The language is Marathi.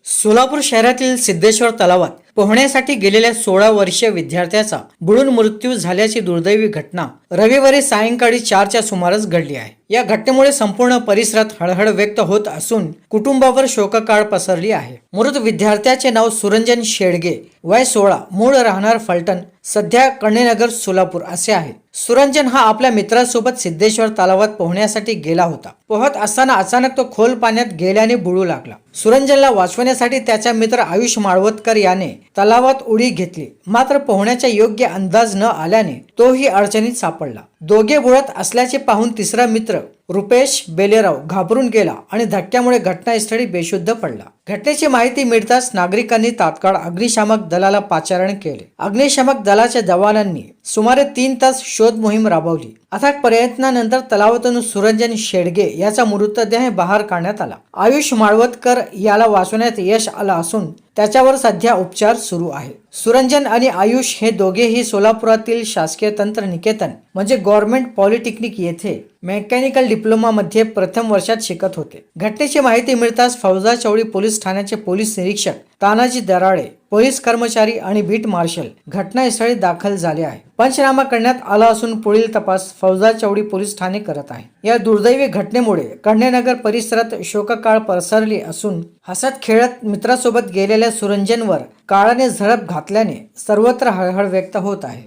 सोलापूर शहरातील सिद्धेश्वर तलावात पोहण्यासाठी गेलेल्या 16 वर्षीय विद्यार्थ्याचा बुडून मृत्यू झाल्याची दुर्दैवी घटना रविवारी सायंकाळी 4च्या सुमारास घडली आहे। या घटनेमुळे संपूर्ण परिसरात हळहळ व्यक्त होत असून कुटुंबावर शोककळा पसरली आहे। मृत विद्यार्थ्याचे नाव सुरंजन शेडगे, वय 16, मूळ राहणार फलटण, सध्या कणेनगर सोलापूर असे आहे। सुरंजन हा आपल्या मित्रासोबत सिद्धेश्वर तलावात पोहण्यासाठी गेला होता। पोहत असताना अचानक तो खोल पाण्यात गेल्याने बुडू लागला। सुरंजनला वाचवण्यासाठी त्याचा मित्र आयुष माळवतकर याने तलावात उडी घेतली, मात्र पोहण्याचा योग्य अंदाज न आल्याने तोही अडचणीत सापडला। दोघे बुडत असल्याचे पाहून तिसरा मित्र रुपेश बेलेराव घाबरून गेला आणि धक्क्यामुळे घटनास्थळी बेशुद्ध पडला। घटनेची माहिती मिळताच नागरिकांनी तात्काळ अग्निशामक दलाला पाचारण केले। अग्निशामक दलाच्या जवानांनी सुमारे 3 तास शोध मोहीम राबवली। अथक प्रयत्नानंतर तलावातून सुरंजन शेडगे याचा मृतदेह बाहेर काढण्यात आला। आयुष माळवतकर याला वाचवण्यात यश आलं असून त्याच्यावर सध्या उपचार सुरू आहे। सुरंजन आणि आयुष हे दोघेही सोलापुरातील शासकीय तंत्रनिकेतन म्हणजे गव्हर्नमेंट पॉलिटेक्निक येथे मेकॅनिकल डिप्लोमा मध्ये प्रथम वर्षात शिकत होते। घटनेची माहिती मिळताच फौजा चौडी पोलीस ठाण्याचे पोलीस निरीक्षक तानाजी दराडे, पोलीस कर्मचारी आणि बीट मार्शल घटनास्थळी दाखल झाले आहे। पंचनामा करण्यात आला असून पुढील तपास फौजा चौडी पोलीस ठाणे करत आहे। या दुर्दैवी घटनेमुळे कणेनगर परिसरात शोककळा पसरली असून हसत खेळत मित्रासोबत गेलेल्या सुरंजनवर काळाने झडप घातल्याने सर्वत्र हळहळ व्यक्त होत आहे।